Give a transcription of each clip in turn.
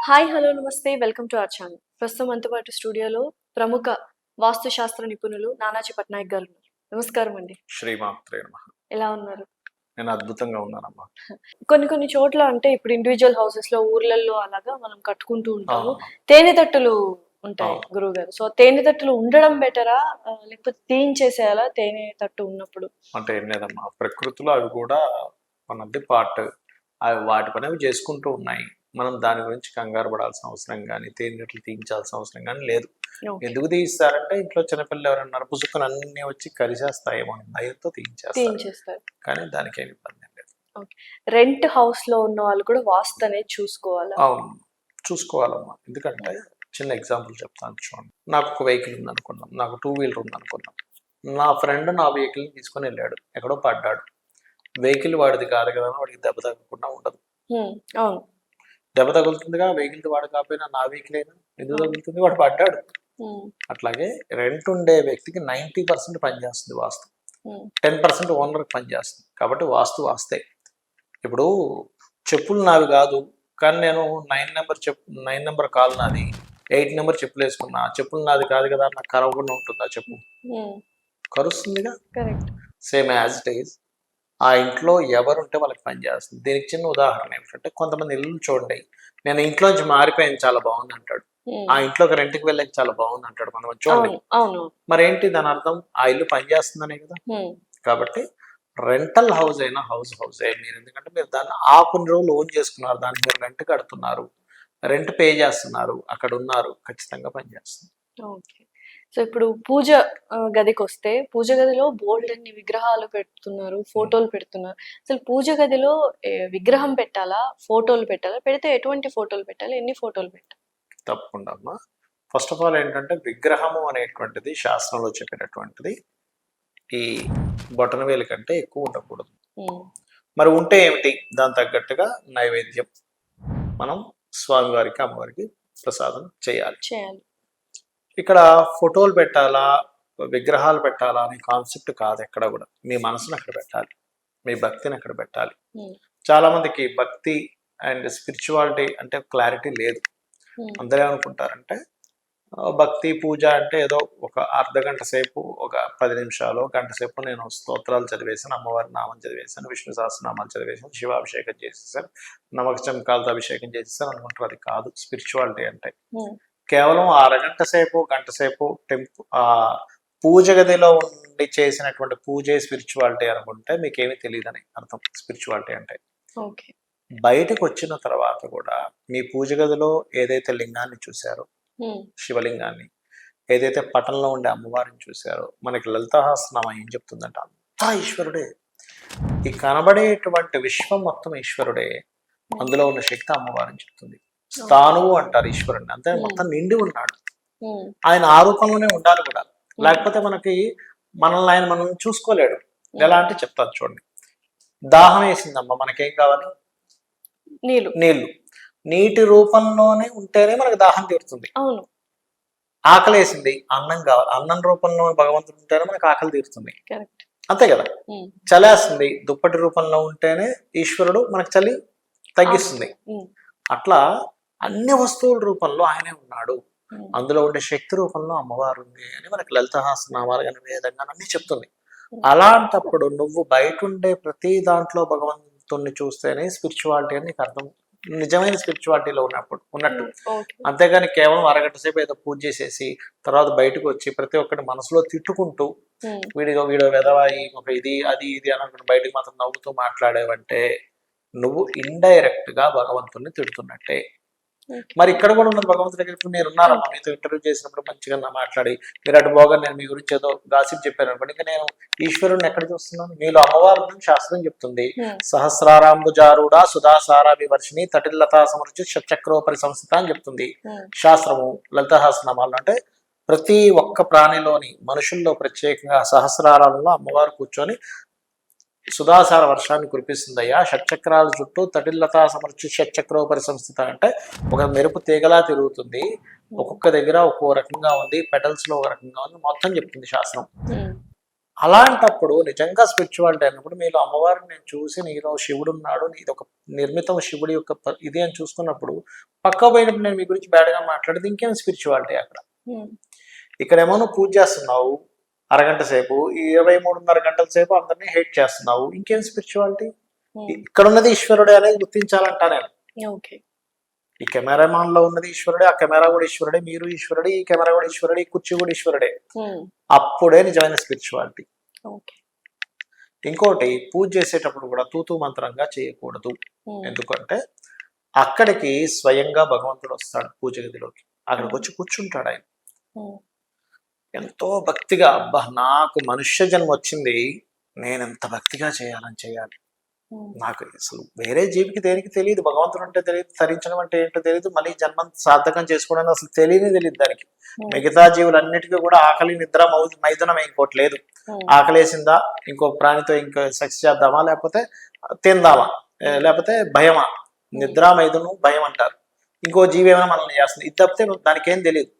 Hi hello నమస్తే welcome to our channel. ప్రస్తుతం మనతో పాటు స్టూడియోలో ప్రముఖ వాస్తు శాస్త్ర నిపుణులు నానాజీ పట్నాయక్ గారు ఉన్నారు. నమస్కారం అండి. శ్రీమాత్రే నమః. ఎలా ఉన్నారు? నేను అద్భుతంగా ఉన్నానమ్మా. కొన్ని చోట్ల అంటే ఇప్పుడు ఇండివిజువల్ హౌసెస్ లో ఊర్లలో అలాగా మనం కట్టుకుంటూ ఉంటాము. అవునమ్మా. తేనె తట్టులు ఉంటాయి అవును. గురువు గారు. సో తేనె తట్టులు ఉండడం బెటరా లేకపోతే తీయించేసేయాలా తేనె తట్టు ఉన్నప్పుడు? అంటే ఏం లేదమ్మా, ప్రకృతిలో అవి కూడా మనది పార్ట్. అవి వాటి పని అవి చేసుకుంటూ ఉన్నాయి. మనం దాని గురించి కంగారు పడాల్సిన అవసరం కానీ, తేనెట్లు తీయించాల్సిన అవసరం కానీ లేదు. ఓకే. ఎందుకు తీయిస్తారంటే ఇంట్లో చిన్నపిల్లలు ఎవరన్నా పుసుకుని అన్ని వచ్చి కరిచేస్తాయేమో అని భయంతో తీయించేస్తారు. తీయించేస్తారు. కానీ దానికి ఏమి ఇబ్బంది ఏం లేదు. ఓకే. రెంట్ హౌస్ లో ఉన్న వాళ్ళు కూడా వాస్తు అనేది చూసుకోవాలా? అవును, చూసుకోవాలమ్మా. ఎందుకంటే చిన్న ఎగ్జాంపుల్ చెప్తాను చూడండి. నాకు ఒక వెహికల్ ఉంది అనుకున్నాం, నాకు 2 వీలర్ ఉంది అనుకున్నాం. నా ఫ్రెండ్ నా వెహికల్ని తీసుకొని వెళ్ళాడు, ఎక్కడో పడ్డాడు. వెహికల్ వాడిది కాదు కదా అని వాడికి దెబ్బ తగ్గకుండా ఉండదు. అవును. దెబ్బ తగులుతుందిగా, వెహికల్ వాడు కాకపోయినా నా వెహికల్ అయినా ఎందుకు తగులుతుంది, వాడు పడ్డాడు. అట్లాగే రెంట్ ఉండే వ్యక్తికి 90% పనిచేస్తుంది వాస్తు, 10% ఓనర్కి పనిచేస్తుంది. కాబట్టి వాస్తు వాస్తే. ఇప్పుడు చెప్పులు నావి కాదు, కానీ నేను 9 నెంబర్ కాల్ నాది, 8 నెంబర్ చెప్పులు వేసుకున్నా. చెప్పులు నాది కాదు కదా, నాకు కరవకుండా ఉంటుందా చెప్పు? కరుస్తుందిగా. Correct. Same as it is ఆ ఇంట్లో ఎవరుంటే వాళ్ళకి పనిచేస్తుంది. దీనికి చిన్న ఉదాహరణ ఏమిటంటే, కొంతమంది ఇల్లు చూడండి, నేను ఇంట్లోంచి మారిపోయాను చాలా బాగుంది అంటాడు, ఆ ఇంట్లోకి రెంట్కి వెళ్ళాక చాలా బాగుంది అంటాడు. మనం చూడండి, మరేంటి దాని అర్థం? ఆ ఇల్లు పనిచేస్తుందనే కదా. కాబట్టి రెంటల్ హౌస్ అయినా హౌసే మీరు, ఎందుకంటే మీరు దాన్ని కొన్ని రోజులు ఓన్ చేసుకున్నారు, దాన్ని మీరు రెంట్ కడుతున్నారు, రెంట్ పే చేస్తున్నారు, అక్కడ ఉన్నారు, ఖచ్చితంగా పనిచేస్తుంది. ఓకే. సో ఇప్పుడు పూజ గదికి వస్తే, పూజ గదిలో బోల్డ్ అన్ని విగ్రహాలు పెడుతున్నారు, ఫోటోలు పెడుతున్నారు. అసలు పూజ గదిలో విగ్రహం పెట్టాలా, ఫోటోలు పెట్టాలా? పెడితే ఎటువంటి ఫోటోలు పెట్టాలి, ఎన్ని ఫోటోలు పెట్టాలి? తప్పకుండా అమ్మా. ఫస్ట్ ఆఫ్ ఆల్ ఏంటంటే, విగ్రహము అనేటువంటిది శాస్త్రంలో చెప్పినటువంటిది ఈ బొటన వేలు కంటే ఎక్కువ ఉండకూడదు. మరి ఉంటే ఏమిటి? దాని తగ్గట్టుగా నైవేద్యం మనం స్వామివారికి అమ్మవారికి ప్రసాదం చేయాలి. ఇక్కడ ఫోటోలు పెట్టాలా, విగ్రహాలు పెట్టాలా అనే కాన్సెప్ట్ కాదు ఎక్కడ కూడా. మీ మనసును అక్కడ పెట్టాలి, మీ భక్తిని అక్కడ పెట్టాలి. చాలా మందికి భక్తి అండ్ స్పిరిచువాలిటీ అంటే క్లారిటీ లేదు. అందరూ ఏమనుకుంటారంటే, భక్తి పూజ అంటే ఏదో ఒక అర్ధగంట సేపు, ఒక 10 నిమిషాలు, గంట సేపు నేను స్తోత్రాలు చదివేసాను, అమ్మవారి నామం చదివేశాను, విష్ణు సహస్రనామాలు చదివేశాను, శివాభిషేకం చేసేసాను, నమక చమకాలతో అభిషేకం చేసేసాను అనుకుంటారు. అది కాదు స్పిరిచువాలిటీ అంటే. కేవలం అరగంట సేపు, గంట సేపు పూజ గదిలో ఉండి చేసినటువంటి పూజే స్పిరిచువాలిటీ అనుకుంటే మీకేమీ తెలియదని అర్థం. స్పిరిచువాలిటీ అంటే బయటకు వచ్చిన తర్వాత కూడా మీ పూజ గదిలో ఏదైతే లింగాన్ని చూశారో, శివలింగాన్ని, ఏదైతే పటంలో ఉండే అమ్మవారిని చూశారో, మనకి లలితాసహస్రనామం ఏం చెప్తుందంటే అంతా ఈశ్వరుడే. ఈ కనబడేటువంటి విశ్వం మొత్తం ఈశ్వరుడే, అందులో ఉన్న శక్తి అమ్మవారిని చెప్తుంది. స్థానువు అంటారు ఈశ్వరుని, అంతే మొత్తం నిండి ఉన్నాడు. ఆయన ఆ రూపంలోనే ఉండాలి కూడా, లేకపోతే మనల్ని ఆయన మనం చూసుకోలేడు. ఎలా అంటే చెప్తాను చూడండి. దాహం వేసిందమ్మ, మనకేం కావాలి? నీళ్లు. నీటి రూపంలోనే ఉంటేనే మనకు దాహం తీరుతుంది. ఆకలి వేసింది, అన్నం కావాలి, అన్నం రూపంలో భగవంతుడు ఉంటేనే మనకు ఆకలి తీరుతుంది. అంతే కదా. చలేస్తుంది, దుప్పటి రూపంలో ఉంటేనే ఈశ్వరుడు మనకు చలి తగ్గిస్తుంది. అట్లా అన్ని వస్తువుల రూపంలో ఆయనే ఉన్నాడు, అందులో ఉండే శక్తి రూపంలో అమ్మవారు ఉంది అని మనకి లలితాసహస్రనామాలు కానీ వేదంగా అన్ని చెప్తుంది. అలాంటప్పుడు నువ్వు బయట ఉండే ప్రతి దాంట్లో భగవంతుణ్ణి చూస్తేనే స్పిరిచువాలిటీ అని నీకు అర్థం, నిజమైన స్పిరిచువాలిటీలో ఉన్నట్టు. అంతేగాని కేవలం అరగంట సేపు ఏదో పూజ చేసేసి తర్వాత బయటకు వచ్చి ప్రతి ఒక్కటి మనసులో తిట్టుకుంటూ వీడియో వెదవాయి ఒక ఇది అది ఇది అని అనుకుంటూ బయటకు మాత్రం నవ్వుతూ మాట్లాడేవంటే నువ్వు ఇండైరెక్ట్ గా భగవంతుడిని తిడుతున్నట్టే. మరి ఇక్కడ కూడా ఉన్నది భగవంతుడి దగ్గర. మీరు ఉన్నారమ్మా, మీతో ఇంటర్వ్యూ చేసినప్పుడు మంచిగా మాట్లాడి మీరు అటు పోగా నేను మీ గురించి ఏదో గాసిప్ చెప్పాను అనుకోండి, ఇంకా నేను ఈశ్వరుని ఎక్కడ చూస్తున్నాను? మీలో అమ్మవారు శాస్త్రం చెప్తుంది. సహస్రారాంబుజారుడా సుధాసారాభి వర్షిణి తటిల్లతా సమర్చి షట్చక్రోపరి సంస్థ అని చెప్తుంది శాస్త్రము. లలితాసహస్రనామాలు అంటే ప్రతి ఒక్క ప్రాణిలోని, మనుషుల్లో ప్రత్యేకంగా సహస్రారాలలో అమ్మవారు కూర్చొని సుధాసార వర్షాన్ని కురిపిస్తుందయ్యా, షట్చక్రాల చుట్టూ తటిల్లతా సమర్చి షట్చక్రోపరి సంస్థిత అంటే ఒక మెరుపు తీగలా తిరుగుతుంది, ఒక్కొక్క దగ్గర ఒక్కో రకంగా ఉంది, పెటల్స్ లో ఒక రకంగా ఉంది, మొత్తం చెప్తుంది శాస్త్రం. అలాంటప్పుడు నిజంగా స్పిరిచువాలిటీ అన్నప్పుడు మీరు అమ్మవారిని నేను చూసి నీలో శివుడు ఉన్నాడు, ఇది ఒక నిర్మితం శివుడి యొక్క ఇది అని చూసుకున్నప్పుడు పక్క పోయినప్పుడు నేను మీ గురించి బ్యాడ్గా మాట్లాడేది ఇంకేం స్పిరిచువాలిటీ అక్కడ. ఇక్కడేమో నువ్వు పూజ చేస్తున్నావు అరగంట సేపు, ఈ 23.5 గంటల సేపు అందరినీ హేట్ చేస్తున్నావు, ఇంకేం స్పిరిచువాలిటీ. ఇక్కడ ఉన్నది ఈశ్వరుడే అనేది గుర్తించాలంట నేను. ఓకే. ఈ కెమెరామాన్ లో ఉన్నది ఈశ్వరుడే, ఆ కెమెరా కూడా ఈశ్వరుడే, మీరు ఈశ్వరుడే, ఈ కెమెరా కూడా ఈశ్వరుడే, ఈ కుర్చీ కూడా ఈశ్వరుడే. అప్పుడే నిజమైన స్పిరిచువాలిటీ. ఇంకోటి, పూజ చేసేటప్పుడు కూడా తూతూ మంత్రంగా చేయకూడదు. ఎందుకంటే అక్కడికి స్వయంగా భగవంతుడు వస్తాడు పూజ గదిలోకి, అక్కడికి వచ్చి కూర్చుంటాడు ఆయన ఎంతో భక్తిగా. అబ్బా నాకు మనుష్య జన్మ వచ్చింది, నేను ఎంత భక్తిగా చేయాలి, నాకు అసలు వేరే జీవికి దేనికి తెలియదు, భగవంతుడు అంటే తెలియదు, తరించడం అంటే ఏంటో తెలియదు, మళ్ళీ జన్మం సార్థకం చేసుకోవడానికి అసలు తెలియదు దానికి. మిగతా జీవులన్నిటికీ కూడా ఆకలి నిద్ర మైథునం ఇంకోటి లేదు. ఆకలేసిందా ఇంకో ప్రాణితో ఇంకో సెక్స్ చేద్దామా, లేకపోతే తిందామా, లేకపోతే భయమా, నిద్ర మైథునం భయం అంటారు. ఇంకో జీవి ఏమైనా మనల్ని చేస్తుంది, ఇది తప్పితే దానికి ఏం తెలియదు.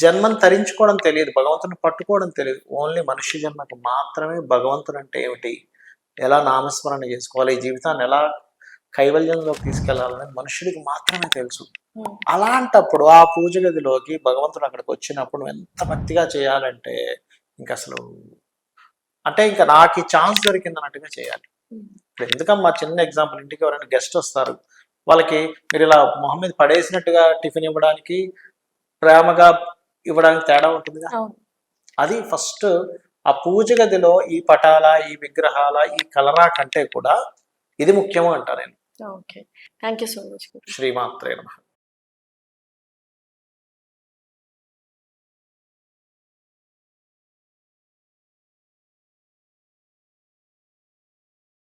జన్మను తరించుకోవడం తెలియదు, భగవంతుని పట్టుకోవడం తెలియదు. ఓన్లీ మనుష్య జన్మకు మాత్రమే భగవంతుడు అంటే ఏమిటి, ఎలా నామస్మరణ చేసుకోవాలి, ఈ జీవితాన్ని ఎలా కైవల్యంలోకి తీసుకెళ్లాలని మనుషుడికి మాత్రమే తెలుసు. అలాంటప్పుడు ఆ పూజ గదిలోకి భగవంతుడు అక్కడికి వచ్చినప్పుడు ఎంత భక్తిగా చేయాలంటే ఇంకా అసలు అంటే ఇంకా నాకు ఈ ఛాన్స్ దొరికింది అన్నట్టుగా చేయాలి. ఇప్పుడు ఎందుకమ్మా చిన్న ఎగ్జాంపుల్, ఇంటికి ఎవరైనా గెస్ట్ వస్తారు, వాళ్ళకి మీరు ఇలా మొహం మీద పడేసినట్టుగా టిఫిన్ ఇవ్వడానికి ప్రేమగా ఇవ్వడానికి తేడా ఉంటుందిగా. అది ఫస్ట్ ఆ పూజ గదిలో ఈ పటాల, ఈ విగ్రహాల, ఈ కలరా కంటే కూడా ఇది ముఖ్యము అంటా నేను. Okay, thank you so much. శ్రీమాత్రే నమః.